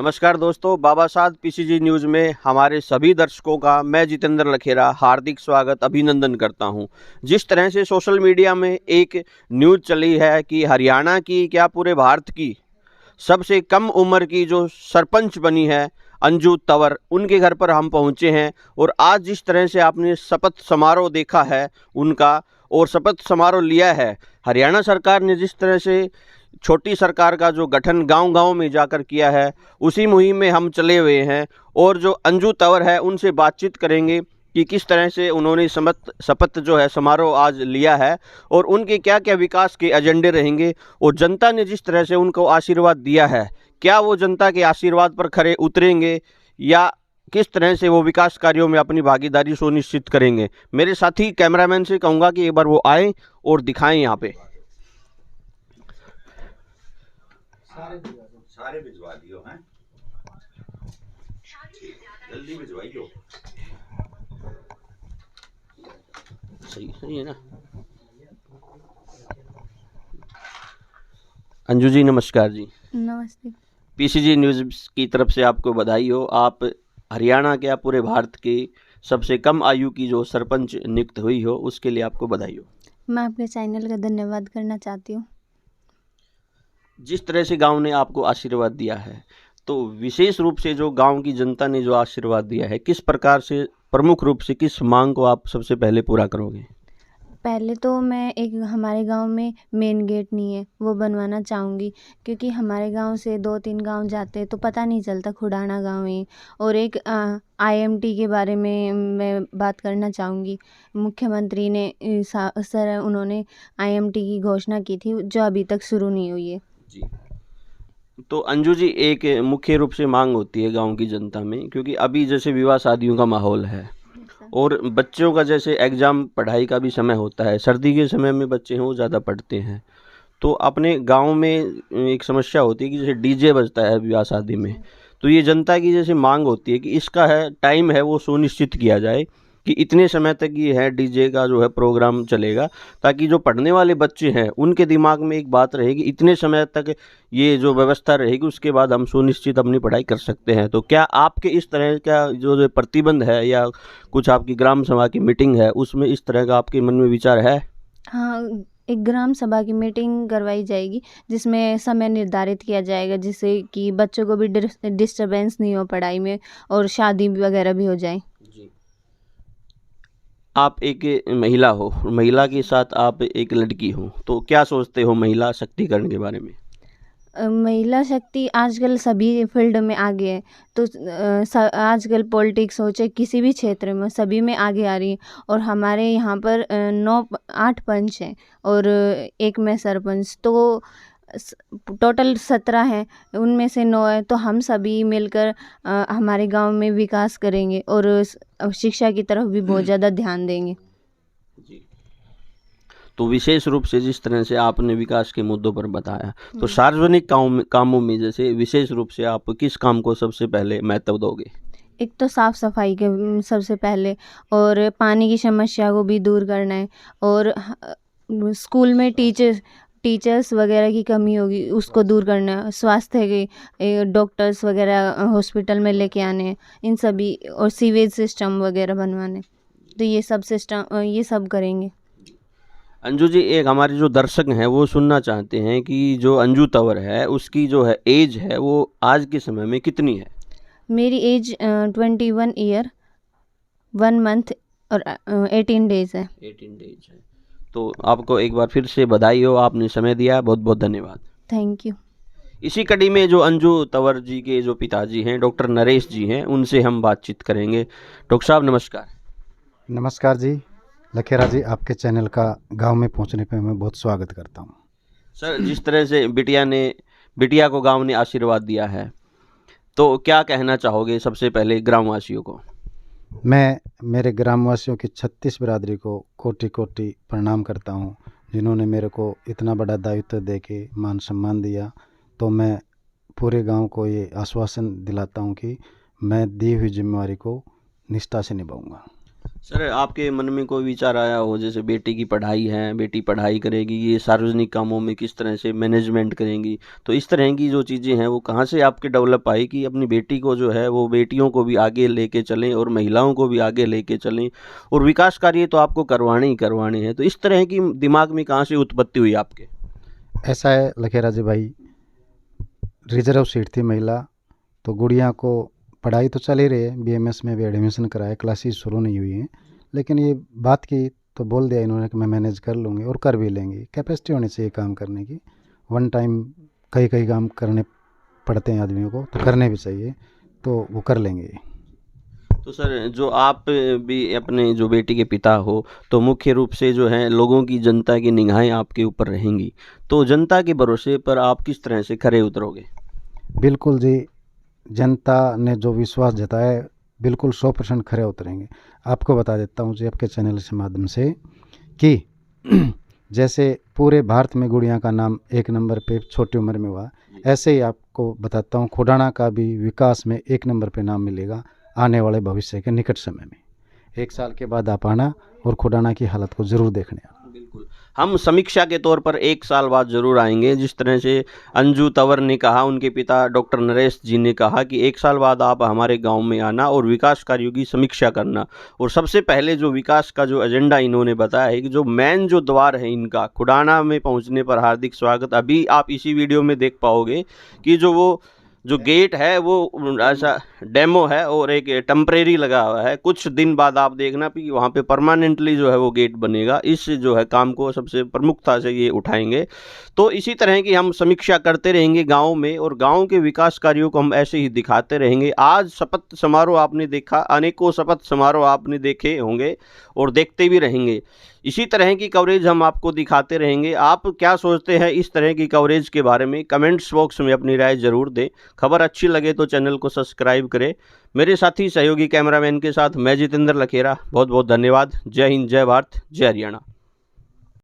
नमस्कार दोस्तों, बाबा साहब पीसीजी न्यूज़ में हमारे सभी दर्शकों का मैं जितेंद्र लखेरा हार्दिक स्वागत अभिनंदन करता हूं। जिस तरह से सोशल मीडिया में एक न्यूज़ चली है कि हरियाणा की क्या पूरे भारत की सबसे कम उम्र की जो सरपंच बनी है अंजू तंवर, उनके घर पर हम पहुंचे हैं और आज जिस तरह से आपने शपथ समारोह देखा है उनका और शपथ समारोह लिया है, हरियाणा सरकार ने जिस तरह से छोटी सरकार का जो गठन गांव-गांव में जाकर किया है, उसी मुहिम में हम चले हुए हैं और जो अंजू तंवर है उनसे बातचीत करेंगे कि किस तरह से उन्होंने शपथ जो है समारोह आज लिया है और उनके क्या-क्या विकास के एजेंडे रहेंगे और जनता ने जिस तरह से उनको आशीर्वाद दिया है, क्या वो जनता के आशीर्वाद पर खरे उतरेंगे या किस तरह से वो विकास कार्यों में अपनी भागीदारी सुनिश्चित करेंगे। मेरे साथी कैमरामैन से कहूँगा कि एक बार वो आएँ और दिखाएँ यहाँ पे। सारे भिजवा दियो हैं, जल्दी भिजवाइयो। सही है ना। अंजू जी नमस्कार जी। नमस्ते। पीसीजी न्यूज़ की तरफ से आपको बधाई हो। आप हरियाणा क्या पूरे भारत की सबसे कम आयु की जो सरपंच नियुक्त हुई हो, उसके लिए आपको बधाई हो। मैं आपके चैनल का धन्यवाद करना चाहती हूँ। जिस तरह से गांव ने आपको आशीर्वाद दिया है, तो विशेष रूप से जो गांव की जनता ने जो आशीर्वाद दिया है, किस प्रकार से प्रमुख रूप से किस मांग को आप सबसे पहले पूरा करोगे? पहले तो मैं एक हमारे गांव में मेन गेट नहीं है, वो बनवाना चाहूँगी, क्योंकि हमारे गांव से 2-3 गांव जाते हैं तो पता नहीं चलता खुडाना गांव है। और एक आईएमटी के बारे में मैं बात करना चाहूँगी। मुख्यमंत्री ने उन्होंने आईएमटी की घोषणा की थी, जो अभी तक शुरू नहीं हुई है। जी। तो अंजू जी, एक मुख्य रूप से मांग होती है गांव की जनता में, क्योंकि अभी जैसे विवाह शादियों का माहौल है और बच्चों का जैसे एग्ज़ाम पढ़ाई का भी समय होता है, सर्दी के समय में बच्चे हैं वो ज़्यादा पढ़ते हैं। तो अपने गांव में एक समस्या होती है कि जैसे डीजे बजता है विवाह शादी में, तो ये जनता की जैसे मांग होती है कि इसका है टाइम है वो सुनिश्चित किया जाए कि इतने समय तक ये है डीजे का जो है प्रोग्राम चलेगा, ताकि जो पढ़ने वाले बच्चे हैं उनके दिमाग में एक बात रहेगी इतने समय तक ये जो व्यवस्था रहेगी, उसके बाद हम सुनिश्चित अपनी पढ़ाई कर सकते हैं। तो क्या आपके इस तरह का जो प्रतिबंध है या कुछ आपकी ग्राम सभा की मीटिंग है उसमें इस तरह का आपके मन में विचार है? हाँ, एक ग्राम सभा की मीटिंग करवाई जाएगी, जिसमें समय निर्धारित किया जाएगा, जिससे कि बच्चों को भी डिस्टर्बेंस नहीं हो पढ़ाई में और शादी वगैरह भी हो जाए। जी। आप एक महिला हो, महिला के साथ आप एक लड़की हो, तो क्या सोचते हो महिला शक्तिकरण के बारे में? महिला शक्ति आजकल सभी फील्ड में आगे है, तो आजकल पॉलिटिक्स हो चाहे किसी भी क्षेत्र में, सभी में आगे आ रही है। और हमारे यहाँ पर 8 पंच हैं और एक मैं सरपंच, तो टोटल 17 हैं, उनमें से 9 है, तो हम सभी मिलकर हमारे गांव में विकास करेंगे और शिक्षा की तरफ भी बहुत ज़्यादा ध्यान देंगे। जी। तो विशेष रूप से जिस तरह से आपने विकास के मुद्दों पर बताया, तो सार्वजनिक कामों में जैसे विशेष रूप से आप किस काम को सबसे पहले महत्व दोगे? एक तो साफ़ सफाई के सबसे पहले, और पानी की समस्या को भी दूर करना है। और स्कूल में टीचर्स वगैरह की कमी होगी, उसको दूर करना है। स्वास्थ्य के डॉक्टर्स वगैरह हॉस्पिटल में लेके आने हैं, इन सभी, और सीवेज सिस्टम वगैरह बनवाने, तो ये सब करेंगे। अंजू जी, एक हमारे जो दर्शक हैं वो सुनना चाहते हैं कि जो अंजू तंवर है उसकी जो है एज है वो आज के समय में कितनी है? मेरी एज 21 ईयर 1 मंथ और 18 डेज़ है। 18 डेज है। तो आपको एक बार फिर से बधाई हो, आपने समय दिया, बहुत बहुत धन्यवाद। Thank you. इसी कड़ी में जो अंजू तंवर जी के जो पिताजी हैं डॉक्टर नरेश जी हैं, उनसे हम बातचीत करेंगे। डॉक्टर साहब नमस्कार। नमस्कार जी लखेरा जी, आपके चैनल का गांव में पहुंचने पे मैं बहुत स्वागत करता हूं। सर, जिस तरह से बिटिया को गांव ने आशीर्वाद दिया है, तो क्या कहना चाहोगे सबसे पहले ग्रामवासियों को? मैं मेरे ग्रामवासियों की 36 बिरादरी को कोटि कोटि प्रणाम करता हूं, जिन्होंने मेरे को इतना बड़ा दायित्व दे के मान सम्मान दिया। तो मैं पूरे गांव को ये आश्वासन दिलाता हूं कि मैं दी हुई जिम्मेवारी को निष्ठा से निभाऊंगा। सर, आपके मन में कोई विचार आया हो, जैसे बेटी की पढ़ाई है, बेटी पढ़ाई करेगी, ये सार्वजनिक कामों में किस तरह से मैनेजमेंट करेंगी, तो इस तरह की जो चीज़ें हैं वो कहाँ से आपके डेवलप आई कि अपनी बेटी को जो है वो बेटियों को भी आगे लेके चलें और महिलाओं को भी आगे लेके चलें, और विकास कार्य तो आपको करवाने ही करवाने हैं, तो इस तरह की दिमाग में कहाँ से उत्पत्ति हुई आपके? ऐसा है लखेरा जी भाई, रिजर्व सीट थी महिला, तो गुड़िया को पढ़ाई तो चल ही रही है, बीएमएस में भी एडमिशन कराया, क्लासेस शुरू नहीं हुई हैं, लेकिन ये बात की तो बोल दिया इन्होंने कि मैं मैनेज कर लूँगी, और कर भी लेंगी। कैपेसिटी होनी चाहिए काम करने की। वन टाइम कई कई काम करने पड़ते हैं आदमियों को, तो करने भी चाहिए, तो वो कर लेंगे। तो सर, जो आप भी अपने जो बेटी के पिता हो, तो मुख्य रूप से जो है लोगों की, जनता की निगाहें आपके ऊपर रहेंगी, तो जनता के भरोसे पर आप किस तरह से खरे उतरोगे? बिल्कुल जी, जनता ने जो विश्वास जताया है, बिल्कुल 100% खरे उतरेंगे। आपको बता देता हूँ जी आपके चैनल के माध्यम से कि जैसे पूरे भारत में गुड़िया का नाम 1 नंबर पे छोटी उम्र में हुआ, ऐसे ही आपको बताता हूँ खुडाना का भी विकास में 1 नंबर पे नाम मिलेगा आने वाले भविष्य के निकट समय में। 1 साल के बाद आप आना और खुडाना की हालत को ज़रूर देखने आना। बिल्कुल, हम समीक्षा के तौर पर 1 साल बाद ज़रूर आएंगे। जिस तरह से अंजू तंवर ने कहा, उनके पिता डॉक्टर नरेश जी ने कहा कि 1 साल बाद आप हमारे गांव में आना और विकास कार्यों की समीक्षा करना, और सबसे पहले जो विकास का जो एजेंडा इन्होंने बताया है कि जो मेन जो द्वार है इनका खुडाना में पहुंचने पर हार्दिक स्वागत, अभी आप इसी वीडियो में देख पाओगे कि जो गेट है वो ऐसा डेमो है और एक टेम्परेरी लगा हुआ है। कुछ दिन बाद आप देखना कि वहाँ पे परमानेंटली जो है वो गेट बनेगा। इस जो है काम को सबसे प्रमुखता से ये उठाएंगे। तो इसी तरह की हम समीक्षा करते रहेंगे गांव में, और गांव के विकास कार्यों को हम ऐसे ही दिखाते रहेंगे। आज शपथ समारोह आपने देखा, अनेकों शपथ समारोह आपने देखे होंगे और देखते भी रहेंगे। इसी तरह की कवरेज हम आपको दिखाते रहेंगे। आप क्या सोचते हैं इस तरह की कवरेज के बारे में? कमेंट्स बॉक्स में अपनी राय ज़रूर दें। खबर अच्छी लगे तो चैनल को सब्सक्राइब करें। मेरे साथी सहयोगी कैमरामैन के साथ मैं जितेंद्र लखेरा, बहुत बहुत धन्यवाद। जय हिंद, जय भारत, जय हरियाणा।